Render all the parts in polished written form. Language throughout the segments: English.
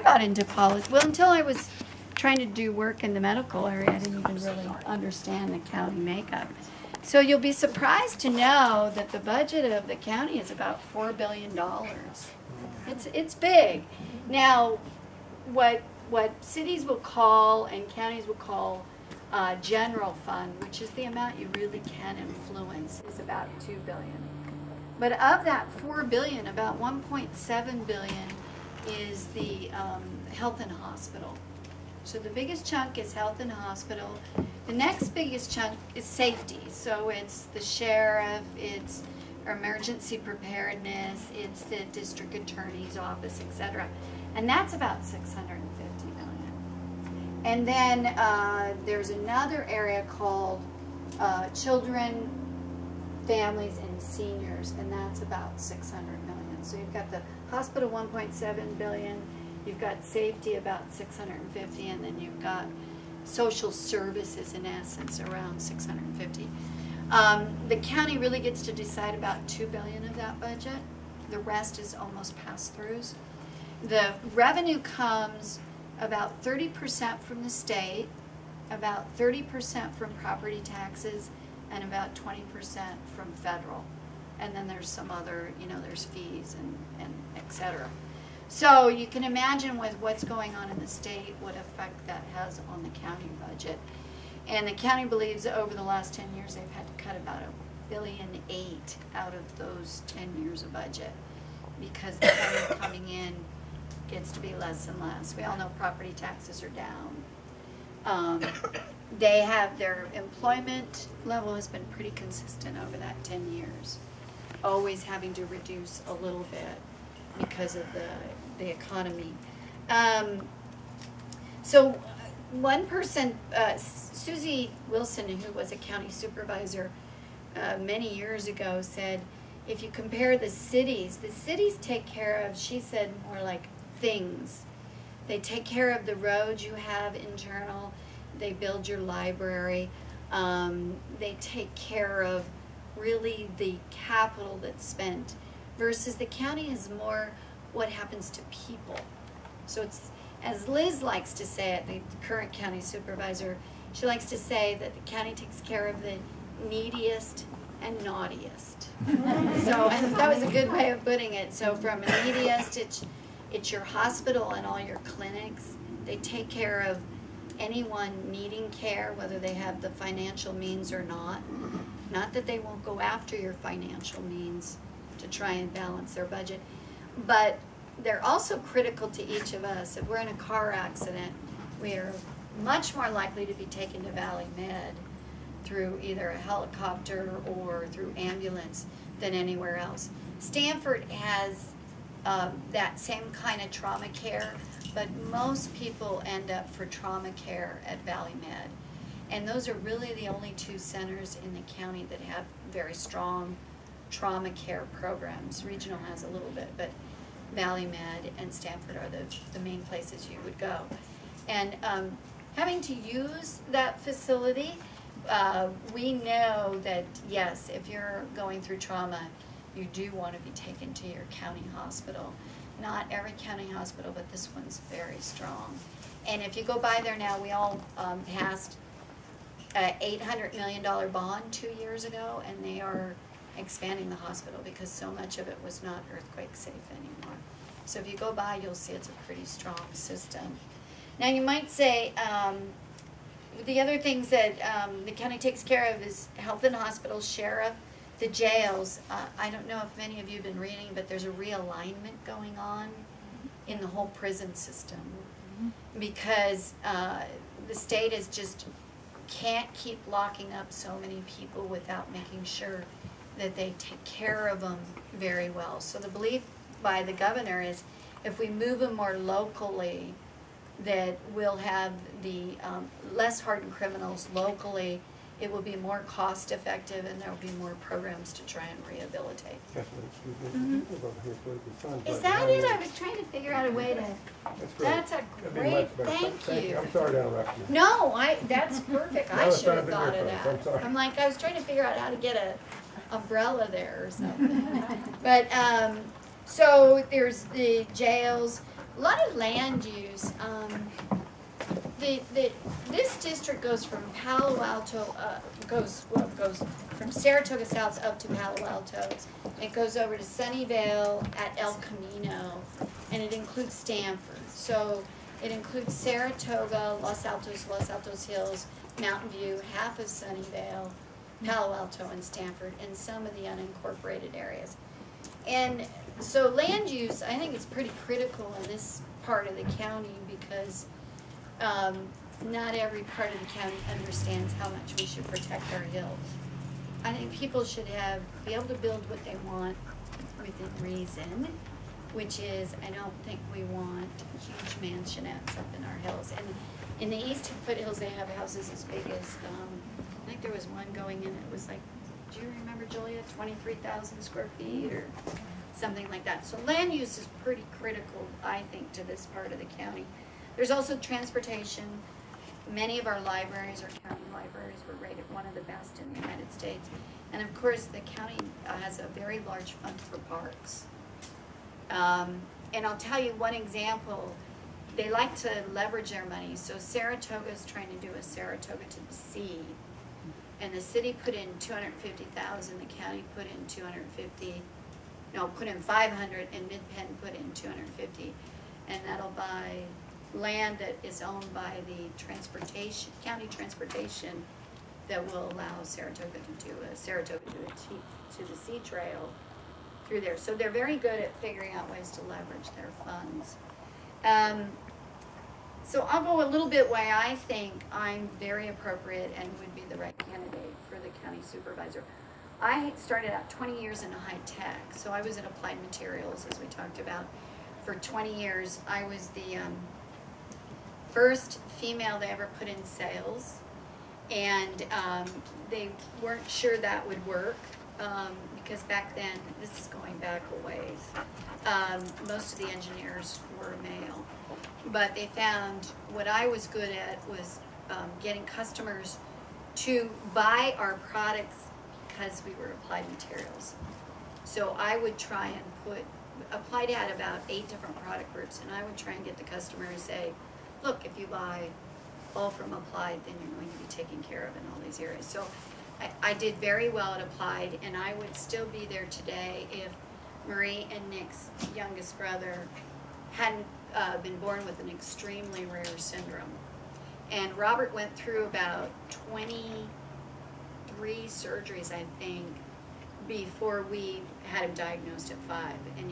got into politics, well, until I was trying to do work in the medical area, I didn't even really understand the county makeup. So you'll be surprised to know that the budget of the county is about $4 billion. It's big. Now, what cities will call and counties will call general fund, which is the amount you really can influence, is about $2 billion. But of that $4 billion, about $1.7 billion is the health and hospital. So the biggest chunk is health and hospital. The next biggest chunk is safety. So it's the sheriff, it's emergency preparedness, it's the district attorney's office, etc. And that's about $650 million. And then there's another area called children, families, and seniors, and that's about $600 million. So you've got the hospital, $1.7 billion. You've got safety, about $650, and then you've got social services, in essence, around $650. The county really gets to decide about $2 billion of that budget. The rest is almost pass-throughs. The revenue comes about 30% from the state, about 30% from property taxes, and about 20% from federal. And then there's some other, there's fees and et cetera. So you can imagine with what's going on in the state, what effect that has on the county budget. And the county believes that over the last 10 years, they've had to cut about $1.8 billion out of those 10 years of budget, because the revenue coming in gets to be less and less. We all know property taxes are down. They have their employment level has been pretty consistent over that 10 years, always having to reduce a little bit because of the economy. So one person, Susie Wilson, who was a county supervisor many years ago, said, if you compare the cities take care of, she said, more like things. They take care of the roads you have internal. They build your library. They take care of really the capital that's spent, versus the county is more what happens to people. So it's, as Liz likes to say it, the current county supervisor, she likes to say that the county takes care of the neediest and naughtiest. So and that was a good way of putting it. So from a neediest, it's your hospital and all your clinics. They take care of anyone needing care, whether they have the financial means or not. Not that they won't go after your financial means to try and balance their budget, but they're also critical to each of us. If we're in a car accident, we are much more likely to be taken to Valley Med through either a helicopter or through ambulance than anywhere else. Stanford has that same kind of trauma care, but most people end up for trauma care at Valley Med. And those are really the only two centers in the county that have very strong trauma care programs. Regional has a little bit, but Valley Med and Stanford are the main places you would go. And having to use that facility, we know that, yes, if you're going through trauma, you do want to be taken to your county hospital. Not every county hospital, but this one's very strong. And if you go by there now, we all passed an $800 million bond 2 years ago, and they are expanding the hospital because so much of it was not earthquake safe anymore. So if you go by, you'll see it's a pretty strong system. Now you might say, the other things that the county takes care of is health and hospital, sheriff, the jails. I don't know if many of you have been reading, but there's a realignment going on in the whole prison system, because the state is just can't keep locking up so many people without making sure that they take care of them very well. So the belief by the governor is if we move them more locally, that we'll have the less hardened criminals locally. It will be more cost effective, and there will be more programs to try and rehabilitate. Is that it? I was trying to figure out a way to. That's a great, thank you. I'm sorry to interrupt you. No, that's perfect. I should have thought of that. I'm like, I was trying to figure out how to get a umbrella there or something. But so there's the jails. A lot of land use. This district goes from Palo Alto, goes from Saratoga South up to Palo Alto. It goes over to Sunnyvale at El Camino, and it includes Stanford. So it includes Saratoga, Los Altos Hills, Mountain View, half of Sunnyvale, Palo Alto, and Stanford, and some of the unincorporated areas. And so land use, I think, is pretty critical in this part of the county because not every part of the county understands how much we should protect our hills. I think people should be able to build what they want within reason, which is, I don't think we want huge mansionettes up in our hills. And in the eastern foothills, they have houses as big as, I think there was one going in, it was like, do you remember, Julia, 23,000 square feet or something like that. So land use is pretty critical, I think, to this part of the county. There's also transportation. Many of our libraries, our county libraries, were rated one of the best in the United States. And of course, the county has a very large fund for parks. And I'll tell you one example. They like to leverage their money. So Saratoga is trying to do a Saratoga to the Sea. And the city put in $250,000, the county put in put in 500, and Mid-Penn put in 250. And that'll buy land that is owned by the county transportation that will allow Saratoga to do a Saratoga to the Sea Trail through there. So they're very good at figuring out ways to leverage their funds. So I'll go a little bit why I think I'm very appropriate and would be the right candidate for the county supervisor. I started out 20 years in high tech, so I was in applied materials, as we talked about. For 20 years, I was the first female they ever put in sales, and they weren't sure that would work because back then, this is going back a ways, most of the engineers were male. But they found what I was good at was getting customers to buy our products because we were applied materials. So I would try and Applied had about 8 different product groups, and I would try and get the customer to say, look, if you buy all from Applied, then you're going to be taken care of in all these areas. So I did very well at Applied, and I would still be there today if Marie and Nick's youngest brother hadn't been born with an extremely rare syndrome. And Robert went through about 23 surgeries, I think, before we had him diagnosed at 5. And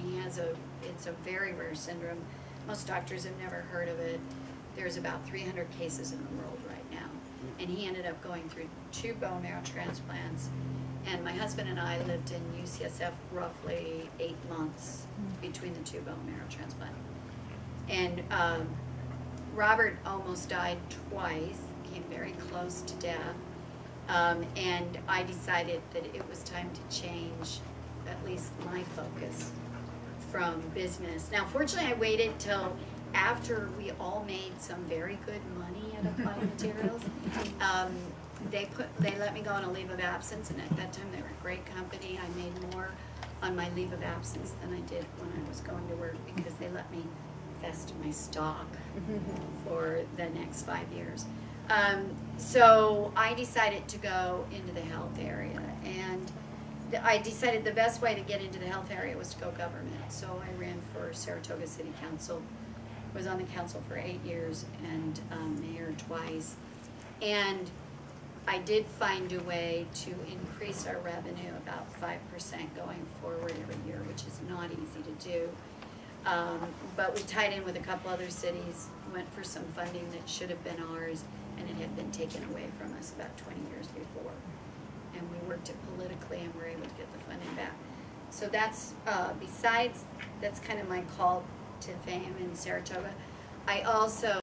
it's a very rare syndrome. Most doctors have never heard of it. There's about 300 cases in the world right now. And he ended up going through 2 bone marrow transplants. And my husband and I lived in UCSF roughly 8 months between the 2 bone marrow transplants. And Robert almost died twice, came very close to death. And I decided that it was time to change at least my focus from business. Now, fortunately, I waited till after we all made some very good money at Applied Materials. They let me go on a leave of absence, and at that time they were a great company. I made more on my leave of absence than I did when I was going to work because they let me vest my stock for the next 5 years. So I decided to go into the health area, and I decided the best way to get into the health area was to go government. So I ran for Saratoga City Council, was on the council for 8 years, and mayor twice. And I did find a way to increase our revenue about 5% going forward every year, which is not easy to do. But we tied in with a couple other cities, went for some funding that should have been ours, and it had been taken away from us about 20 years before. And we worked it politically and were able to get the funding back. So that's, that's kind of my call to fame in Saratoga. I also